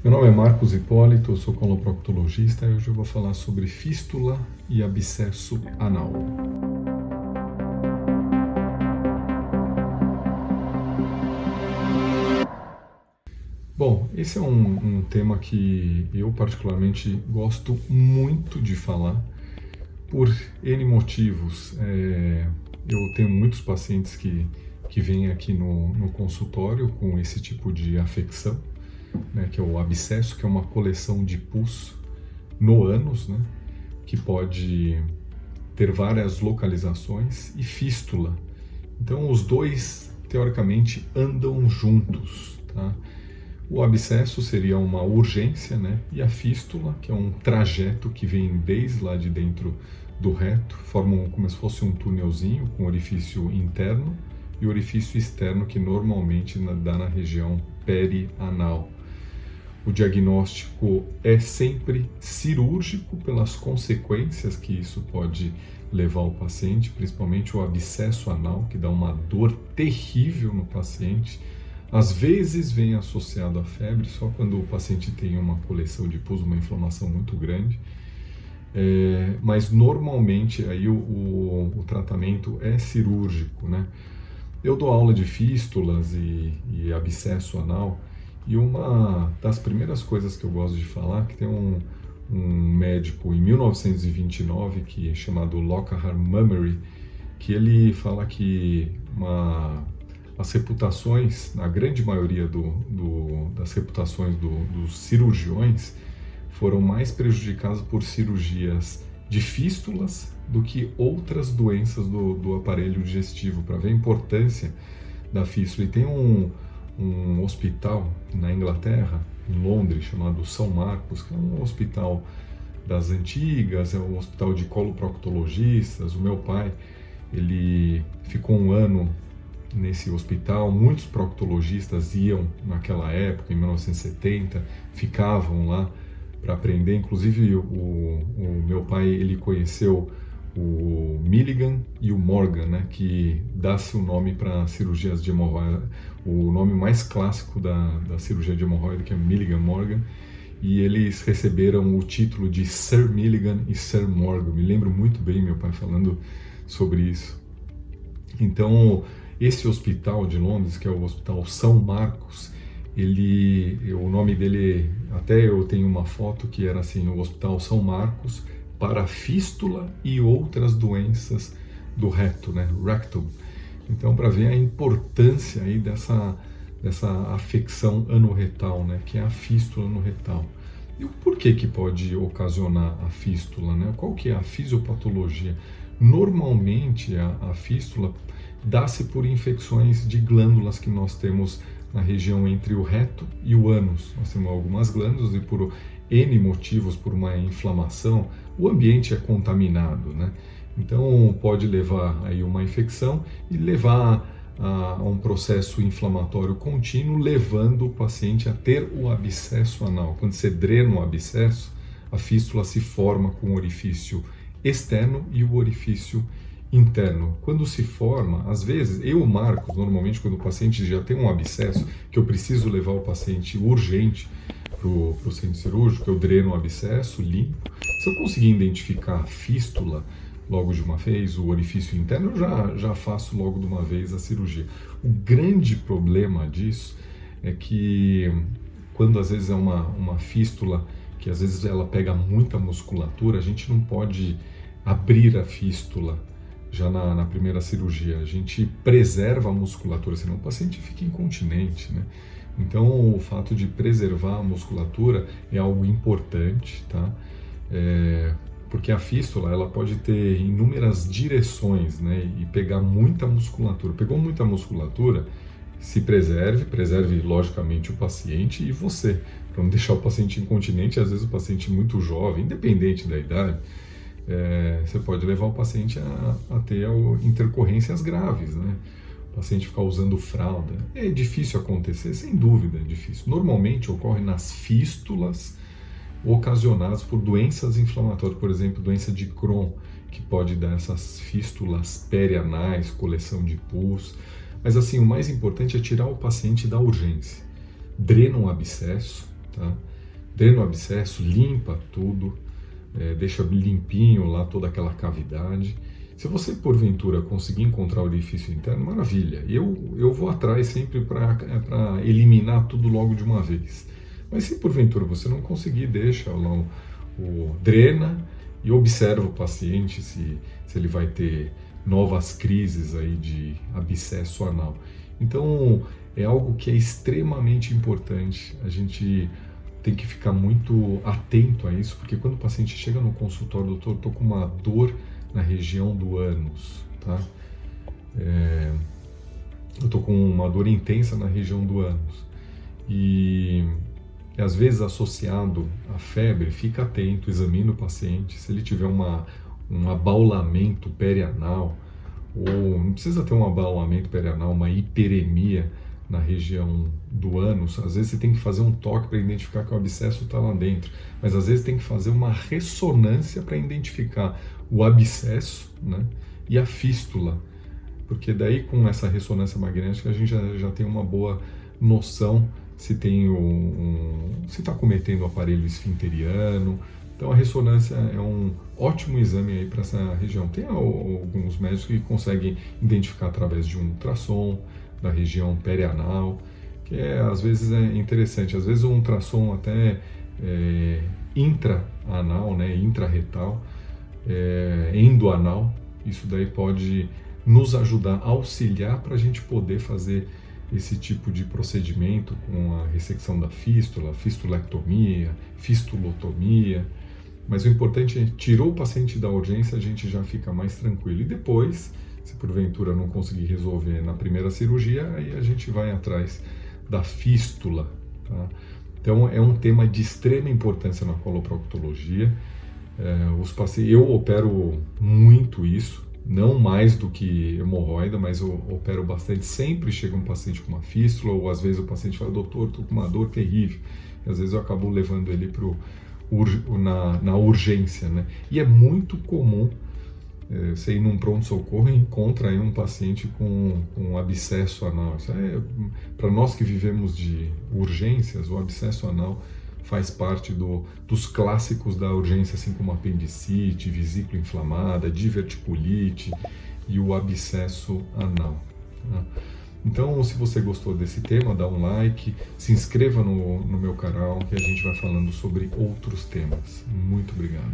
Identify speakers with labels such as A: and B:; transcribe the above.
A: Meu nome é Marcos Hipólito, eu sou coloproctologista e hoje eu vou falar sobre fístula e abscesso anal. Bom, esse é um tema que eu particularmente gosto muito de falar por N motivos. Eu tenho muitos pacientes que vêm aqui no consultório com esse tipo de afecção, né, que é o abscesso, que é uma coleção de pus no ânus, né, que pode ter várias localizações, e fístula. Então, os dois, teoricamente, andam juntos. Tá? O abscesso seria uma urgência, né? E a fístula, que é um trajeto que vem desde lá de dentro do reto, forma como se fosse um túnelzinho com orifício interno e orifício externo, que normalmente dá na região perianal. O diagnóstico é sempre cirúrgico pelas consequências que isso pode levar o paciente, principalmente o abscesso anal, que dá uma dor terrível no paciente. Às vezes vem associado à febre, só quando o paciente tem uma coleção de pus, uma inflamação muito grande. Mas normalmente aí o tratamento é cirúrgico, né? Eu dou aula de fístulas e abscesso anal, e uma das primeiras coisas que eu gosto de falar, que tem um médico em 1929 que é chamado Lockhart Mummery, que ele fala que as reputações, a grande maioria das reputações dos cirurgiões foram mais prejudicadas por cirurgias de fístulas do que outras doenças do aparelho digestivo, para ver a importância da fístula. E tem um hospital na Inglaterra, em Londres, chamado São Marcos, que é um hospital das antigas, é um hospital de coloproctologistas. O meu pai, ele ficou um ano nesse hospital. Muitos proctologistas iam naquela época, em 1970, ficavam lá para aprender. Inclusive o meu pai, ele conheceu o Milligan e o Morgan, né, que dá-se o nome para cirurgias de hemorroida. O nome mais clássico da cirurgia de hemorroida, que é Milligan Morgan, e eles receberam o título de Sir Milligan e Sir Morgan. Me lembro muito bem meu pai falando sobre isso. Então, esse hospital de Londres, que é o Hospital São Marcos, o nome dele, até eu tenho uma foto que era assim, o Hospital São Marcos para fístula e outras doenças do reto, né, rectum. Então, para ver a importância aí dessa afecção anorretal, né, que é a fístula anorretal. E o porquê que pode ocasionar a fístula, né? Qual que é a fisiopatologia? Normalmente a fístula dá-se por infecções de glândulas que nós temos na região entre o reto e o ânus. Nós temos algumas glândulas e por N motivos, por uma inflamação, o ambiente é contaminado, né? Então pode levar aí uma infecção e levar a um processo inflamatório contínuo, levando o paciente a ter o abscesso anal. Quando você drena o abscesso, a fístula se forma com o orifício externo e o orifício interno. Quando se forma, às vezes, eu marco, normalmente quando o paciente já tem um abscesso, que eu preciso levar o paciente urgente para o centro cirúrgico, eu dreno o abscesso, limpo. Se eu conseguir identificar a fístula logo de uma vez, o orifício interno, eu já faço logo de uma vez a cirurgia. O grande problema disso é que quando às vezes é uma fístula, que às vezes ela pega muita musculatura, a gente não pode abrir a fístula já na primeira cirurgia. A gente preserva a musculatura, senão o paciente fica incontinente, né? Então, o fato de preservar a musculatura é algo importante, tá? Porque a fístula, ela pode ter inúmeras direções, né? E pegar muita musculatura. Pegou muita musculatura, se preserve logicamente o paciente e você, para não deixar o paciente incontinente. Às vezes o paciente muito jovem, independente da idade, você pode levar o paciente a ter intercorrências graves, né? O paciente ficar usando fralda. É difícil acontecer? Sem dúvida é difícil. Normalmente ocorre nas fístulas ocasionadas por doenças inflamatórias, por exemplo, doença de Crohn, que pode dar essas fístulas perianais, coleção de pus. Mas assim, o mais importante é tirar o paciente da urgência. Drena um abscesso, tá? Drena o abscesso, limpa tudo, deixa limpinho lá toda aquela cavidade. Se você, porventura, conseguir encontrar o orifício interno, maravilha. Eu vou atrás sempre para eliminar tudo logo de uma vez. Mas se, porventura, você não conseguir, deixa lá drena e observa o paciente se ele vai ter novas crises aí de abscesso anal. Então, é algo que é extremamente importante. A gente tem que ficar muito atento a isso, porque quando o paciente chega no consultório, doutor, estou com uma dor na região do ânus, tá? Eu estou com uma dor intensa na região do ânus. E às vezes associado à febre, fica atento, examina o paciente. Se ele tiver um abaulamento perianal, ou não precisa ter um abaulamento perianal, uma hiperemia na região do ânus, às vezes você tem que fazer um toque para identificar que o abscesso está lá dentro, mas às vezes tem que fazer uma ressonância para identificar o abscesso, né, e a fístula, porque daí com essa ressonância magnética a gente já tem uma boa noção se tem se está cometendo o aparelho esfinteriano. Então a ressonância é um ótimo exame aí para essa região. Tem alguns médicos que conseguem identificar através de um ultrassom da região perianal, que às vezes é interessante. Às vezes um ultrassom até intra-anal, né, intrarretal, endoanal, isso daí pode nos ajudar, auxiliar para a gente poder fazer esse tipo de procedimento com a ressecção da fístula, fistulectomia, fistulotomia. Mas o importante é, tirou o paciente da urgência, a gente já fica mais tranquilo. E depois, se porventura não conseguir resolver na primeira cirurgia, aí a gente vai atrás da fístula, tá? Então é um tema de extrema importância na coloproctologia. Eu opero muito isso, não mais do que hemorroida, mas eu opero bastante. Sempre chega um paciente com uma fístula, ou às vezes o paciente fala, doutor, estou com uma dor terrível. E às vezes eu acabo levando ele na urgência, né? E é muito comum você ir num pronto-socorro e encontra aí um paciente com um abscesso anal. Para nós que vivemos de urgências, o abscesso anal faz parte dos clássicos da urgência, assim como apendicite, vesícula inflamada, diverticulite e o abscesso anal, tá? Então, se você gostou desse tema, dá um like, se inscreva no meu canal que a gente vai falando sobre outros temas. Muito obrigado.